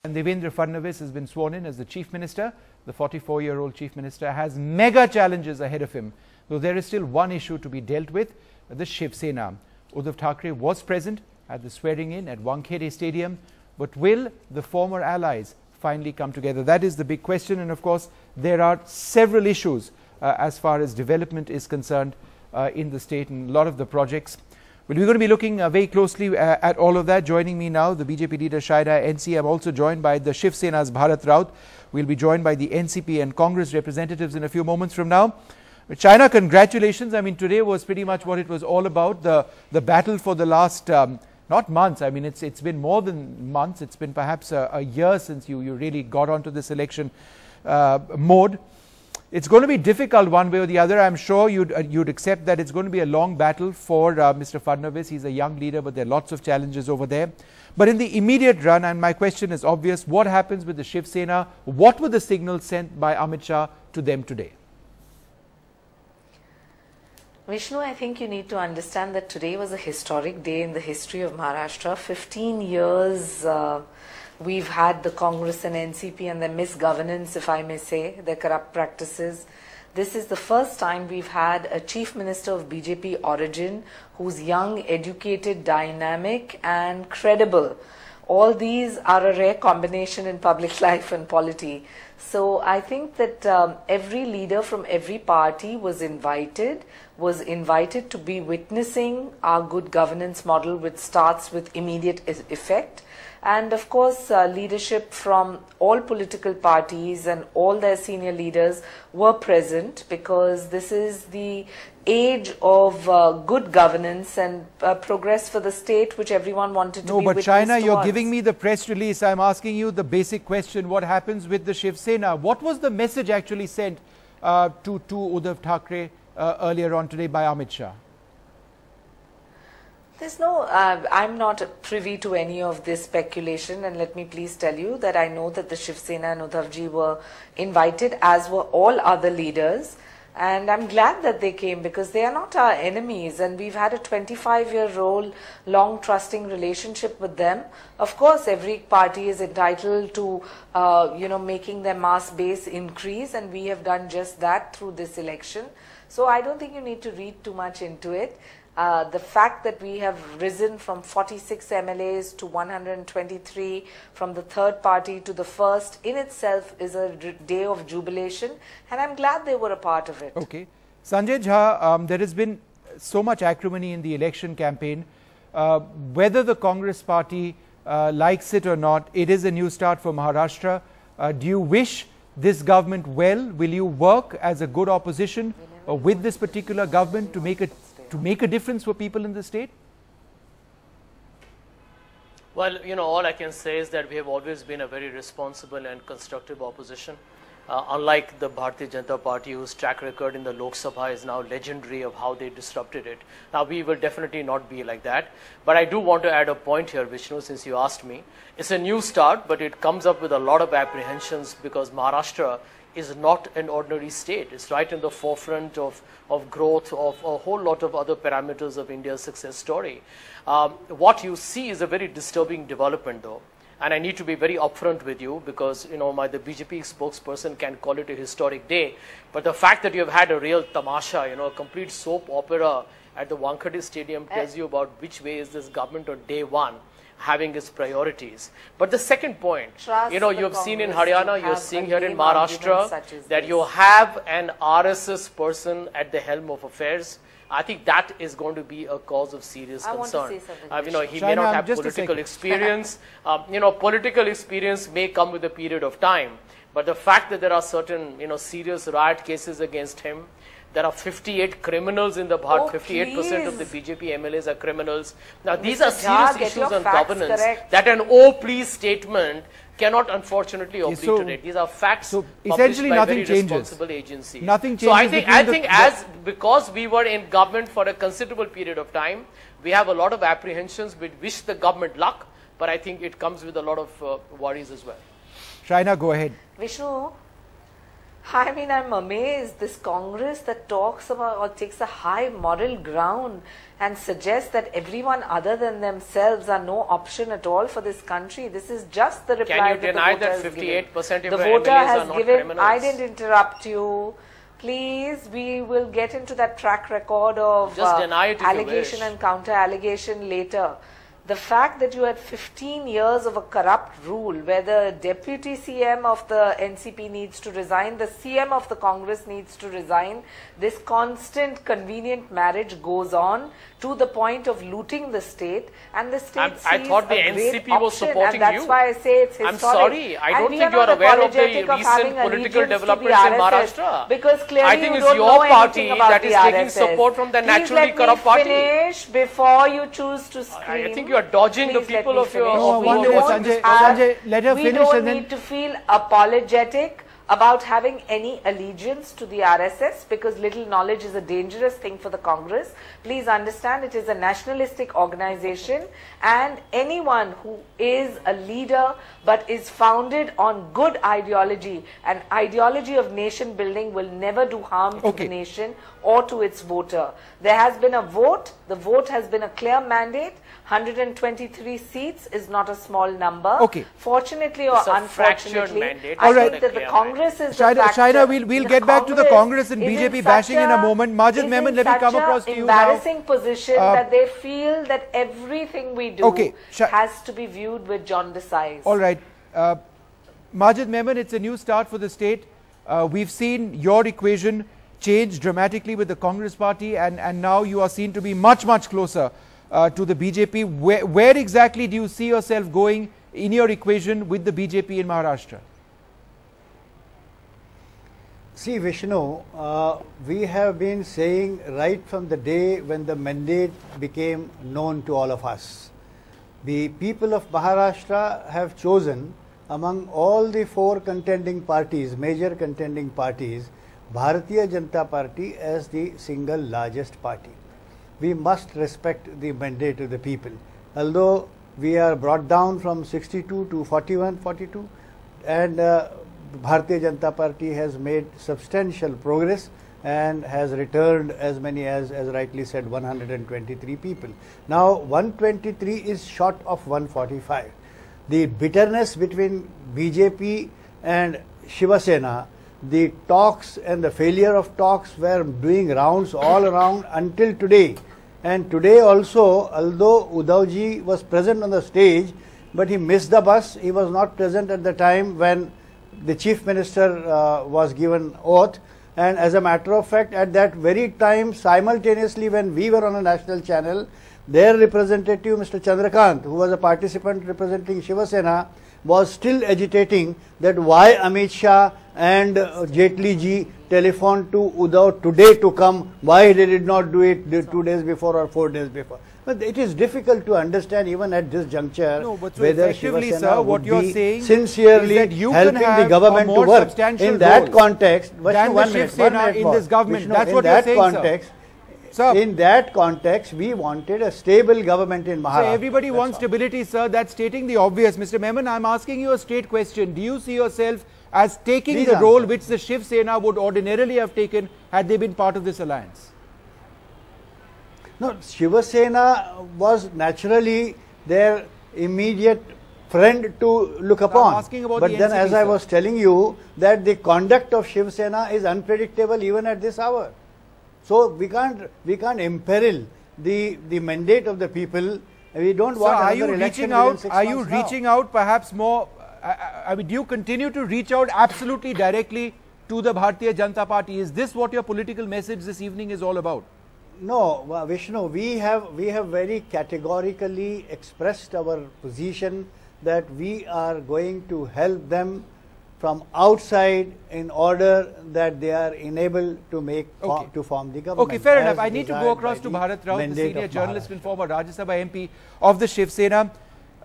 And Devendra Fadnavis has been sworn in as the Chief Minister. The 44-year-old Chief Minister has mega challenges ahead of him, though there is still one issue to be dealt with, the Shiv Sena. Uddhav Thackeray was present at the swearing-in at Wankhede Stadium, but will the former allies finally come together? That is the big question, and of course there are several issues as far as development is concerned in the state and a lot of the projects. Well, we're going to be looking very closely at all of that. Joining me now, the BJP leader Shaida NC. I'm also joined by the Shiv Sena's Bharat Raut. We'll be joined by the NCP and Congress representatives in a few moments from now. China, congratulations. I mean, today was pretty much what it was all about. The battle for the last, not months, I mean, it's been more than months. It's been perhaps a year since you really got onto this election mode. It's going to be difficult one way or the other. I'm sure you'd accept that it's going to be a long battle for Mr. Fadnavis. He's a young leader, but there are lots of challenges over there. But in the immediate run, and my question is obvious, what happens with the Shiv Sena? What were the signals sent by Amit Shah to them today? Vishnu, I think you need to understand that today was a historic day in the history of Maharashtra. 15 years we've had the Congress and NCP and their misgovernance, if I may say, their corrupt practices. This is the first time we've had a chief minister of BJP origin who's young, educated, dynamic and credible. All these are a rare combination in public life and polity. So I think that every leader from every party was invited to be witnessing our good governance model, which starts with immediate effect. And of course, leadership from all political parties and all their senior leaders were present, because this is the age of good governance and progress for the state, which everyone wanted to be witness towards. No, but China, you're towards. giving me the press release. I'm asking you the basic question. What happens with the Shiv Sena? What was the message actually sent to Uddhav Thackeray earlier on today by Amit Shah? There's no, I'm not privy to any of this speculation, and let me please tell you that I know that the Shiv Sena and Uddhavji were invited, as were all other leaders, and I'm glad that they came, because they are not our enemies, and we've had a 25-year-old long trusting relationship with them. Of course, every party is entitled to, making their mass base increase, and we have done just that through this election. So I don't think you need to read too much into it. The fact that we have risen from 46 MLAs to 123, from the third party to the first, in itself is a day of jubilation, and I'm glad they were a part of it. Okay. Sanjay Jha, there has been so much acrimony in the election campaign. Whether the Congress party likes it or not, it is a new start for Maharashtra. Do you wish this government well? Will you work as a good opposition with this particular government to make a difference for people in the state? Well, all I can say is that we have always been a very responsible and constructive opposition. Unlike the Bharatiya Janata Party, whose track record in the Lok Sabha is now legendary of how they disrupted it. Now, we will definitely not be like that. But I do want to add a point here, Vishnu, since you asked me. It's a new start, but it comes up with a lot of apprehensions, because Maharashtra is not an ordinary state. It's right in the forefront of growth, of a whole lot of other parameters of India's success story. What you see is a very disturbing development, though. And I need to be very upfront with you, because, the BJP spokesperson can call it a historic day. But the fact that you have had a real tamasha, a complete soap opera at the Wankhede Stadium tells you about which way is this government on day one having its priorities. But the second point, you have seen in Haryana, you're seeing here in Maharashtra that you have an RSS person at the helm of affairs. I think that is going to be a cause of serious concern. He may not have political experience. Political experience may come with a period of time. But the fact that there are certain, serious riot cases against him, there are 58 criminals in the Bharat, 58% of the BJP MLAs are criminals. Now, these are serious issues on governance that an "oh, please" statement cannot unfortunately obliterate. These are facts published by very responsible agencies. Nothing changes. So I think because we were in government for a considerable period of time, we have a lot of apprehensions. We wish the government luck, but I think it comes with a lot of worries as well. Shaina, go ahead. Vishnu, I mean, I'm amazed. This Congress that talks about or takes a high moral ground and suggests that everyone other than themselves are no option at all for this country. This is just the reply. Can you deny that 58% of the your voter MLAs has are not given. criminals? I didn't interrupt you. Please, we will get into that track record of just deny it if allegation you wish. and counter allegation later. The fact that you had 15 years of a corrupt rule where the deputy CM of the NCP needs to resign, the CM of the Congress needs to resign, this constant convenient marriage goes on to the point of looting the state, and the state I thought the NCP was supporting you. That's why I say it's historic. I'm sorry, I don't think you are aware of the recent political developments in Maharashtra. Because clearly I think you it's don't your know party about that is taking support from the naturally corrupt party. Please let me finish before you choose to scream. I think you are dodging the people of your... No, one minute, Sanjay, let her finish. We don't need to feel apologetic about having any allegiance to the RSS, because little knowledge is a dangerous thing for the Congress. Please understand, it is a nationalistic organization, and anyone who is a leader but is founded on good ideology, an ideology of nation building, will never do harm to the nation or to its voter. There has been a vote. The vote has been a clear mandate. 123 seats is not a small number. Fortunately or unfortunately, I think that the Congress is Shaina, we'll get back to the Congress and BJP bashing in a moment. Majid Memon, let me come across to you now. Embarrassing position that they feel that everything we do has to be viewed with jaundiced eyes. All right. Majid Memon, it's a new start for the state. We've seen your equation change dramatically with the Congress party, and now you are seen to be much, much closer to the BJP. Where exactly do you see yourself going in your equation with the BJP in Maharashtra? See, Vishnu, we have been saying right from the day when the mandate became known to all of us. The people of Maharashtra have chosen among all the four contending parties, major contending parties, Bharatiya Janata Party as the single largest party. We must respect the mandate of the people. Although we are brought down from 62 to 41, 42, and Bharatiya Janata Party has made substantial progress and has returned as many as rightly said, 123 people. Now 123 is short of 145. The bitterness between BJP and Shiva Sena, the talks and the failure of talks were doing rounds all around until today. And today also, although Uddhavji was present on the stage, but he missed the bus. He was not present at the time when the Chief Minister was given oath. And as a matter of fact, at that very time, simultaneously when we were on a national channel, their representative, Mr. Chandrakant, who was a participant representing Shiva Sena, was still agitating that why Amit Shah and Jaitley ji telephoned to Uddhav today to come, why they did not do it 2 days before or 4 days before. But it is difficult to understand even at this juncture whether Shiva Sena would be sincerely helping the government to work. In that context, in this government, that's what you're saying, sir. In that context, we wanted a stable government in Maharashtra. So everybody wants stability, sir. That's stating the obvious. Mr. Memon, I'm asking you a straight question. Do you see yourself as taking the role which the Shiv Sena would ordinarily have taken had they been part of this alliance? No, Shiva Sena was naturally their immediate friend to look upon. But then as I was telling you that the conduct of Shiva Sena is unpredictable even at this hour. So we can't imperil the mandate of the people. We don't want another election within 6 months. Are you reaching out perhaps more? I mean, do you continue to reach out absolutely directly to the Bharatiya Janata Party? Is this what your political message this evening is all about? No, Vishnu, we have very categorically expressed our position that we are going to help them from outside in order that they are enabled to to form the government. Okay, fair enough. I need to go across to Bharat Raut, the senior journalist and former Rajya Sabha MP of the Shiv Sena.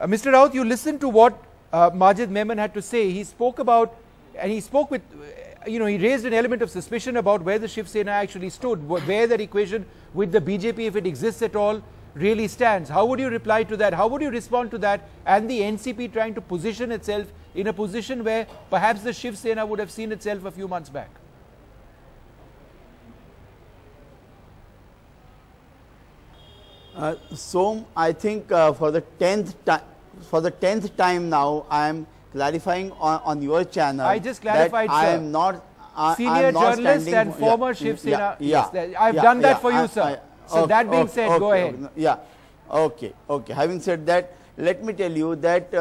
Mr. Raut, you listened to what Majid Memon had to say. He spoke about, and he spoke with, he raised an element of suspicion about where the Shiv Sena actually stood, where that equation with the BJP, if it exists at all, really stands. How would you reply to that? How would you respond to that? And the NCP trying to position itself in a position where perhaps the Shiv Sena would have seen itself a few months back? So I think for the 10th time now, I am clarifying on your channel. I just clarified, that I sir. am not senior journalist and former Shiv Sena. I've done that for you, sir. So that being said, go ahead. Okay. Having said that, let me tell you that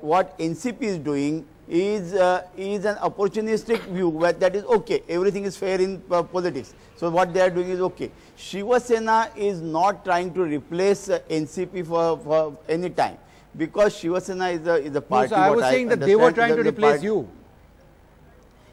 what NCP is doing is an opportunistic view, where that is okay. Everything is fair in politics. So what they are doing is okay. Shiva Sena is not trying to replace NCP for any time, because Shiva Sena is a party. No, so I was saying that they were trying to replace you.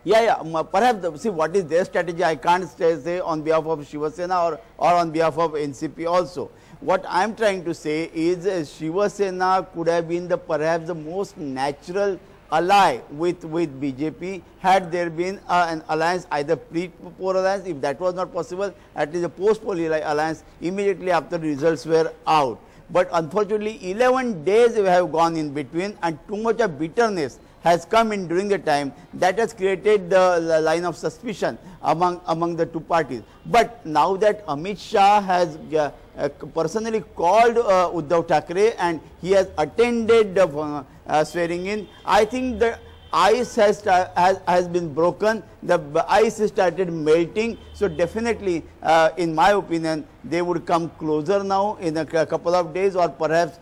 Perhaps, see, what is their strategy, I can't say on behalf of Shiva Sena or on behalf of NCP also. What I am trying to say is Shiva Sena could have been perhaps the most natural ally with BJP had there been an alliance, either pre-poll alliance, if that was not possible, at least a post-poll alliance immediately after the results were out. But unfortunately 11 days have gone in between, and too much of bitterness has come in during the time that has created the line of suspicion among the two parties. But now that Amit Shah has personally called Uddhav Thackeray and he has attended swearing in, I think the ice has been broken, the ice has started melting. So definitely, in my opinion, they would come closer now in a couple of days, or perhaps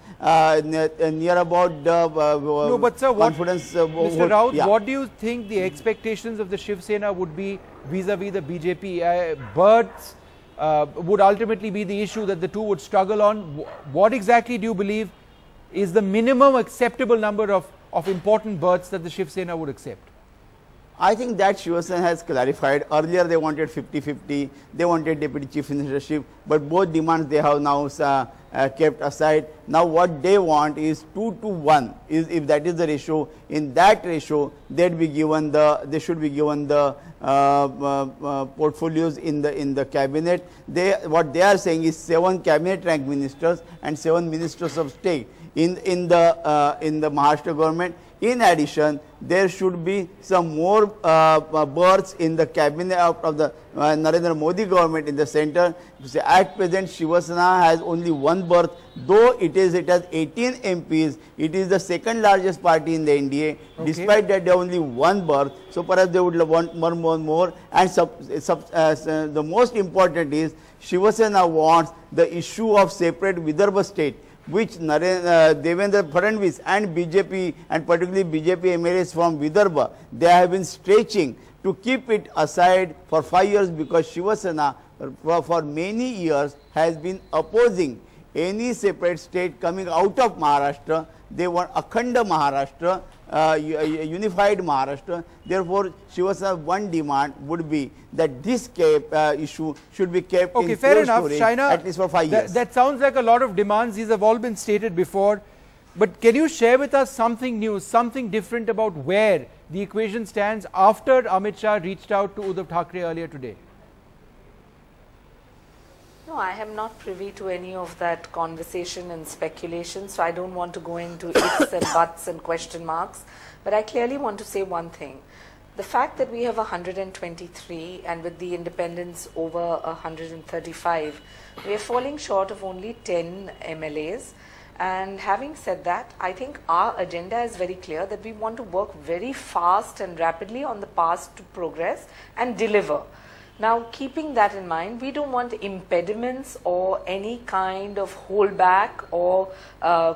near about no, but sir, confidence. Mr. Raut, what do you think the expectations of the Shiv Sena would be vis-a-vis the BJP? Births would ultimately be the issue that the two would struggle on. What exactly do you believe is the minimum acceptable number of important births that the Shiv Sena would accept? I think that Shiva Sena has clarified. Earlier they wanted 50-50, they wanted deputy chief ministership, but both demands they have now kept aside. Now what they want is 2-to-1. If that is the ratio, in that ratio they should be given the portfolios in the cabinet. What they are saying is 7 cabinet rank ministers and 7 ministers of state in the Maharashtra government. In addition, there should be some more berths in the cabinet of the Narendra Modi government in the center. At present, Shiva Sena has only 1 berth, though it has 18 MPs. It is the second largest party in the NDA. Okay. Despite that, they have only 1 berth. So perhaps they would want more. And the most important is Shiva Sena wants the issue of separate Vidarbha state, which Devendra Fadnavis and BJP, and particularly BJP MLAs from Vidarbha, they have been stretching to keep it aside for 5 years, because Shiva Sena for many years has been opposing any separate state coming out of Maharashtra. They want Akhanda Maharashtra, unified Maharashtra. Therefore, Shiva Sena's one demand would be that this issue should be kept in fair enough, Shaina, at least for 5 years. That sounds like a lot of demands. These have all been stated before. But can you share with us something new, something different about where the equation stands after Amit Shah reached out to Uddhav Thackeray earlier today? No, I am not privy to any of that conversation and speculation, so I don't want to go into ifs and buts and question marks. But I clearly want to say one thing. The fact that we have 123 and with the independents over 135, we are falling short of only 10 MLAs. And having said that, I think our agenda is very clear that we want to work very fast and rapidly on the path to progress and deliver. Now, keeping that in mind, we don't want impediments or any kind of holdback or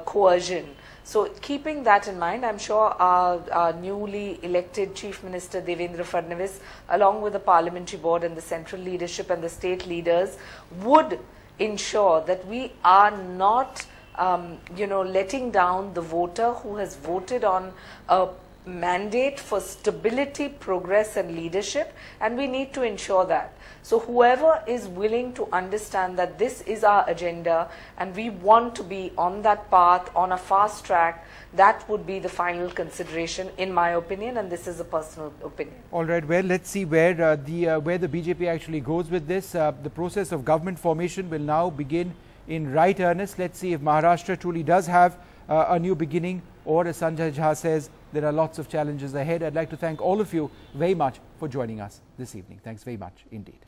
coercion. So, keeping that in mind, I'm sure our newly elected Chief Minister Devendra Fadnavis, along with the Parliamentary Board and the central leadership and the state leaders, would ensure that we are not letting down the voter who has voted on a mandate for stability, progress and leadership, and we need to ensure that. So whoever is willing to understand that this is our agenda and we want to be on that path, on a fast track, that would be the final consideration in my opinion, and this is a personal opinion. All right, well, let's see where the BJP actually goes with this. The process of government formation will now begin in right earnest. Let's see if Maharashtra truly does have a new beginning, or as Sanjay Jha says, there are lots of challenges ahead. I'd like to thank all of you very much for joining us this evening. Thanks very much indeed.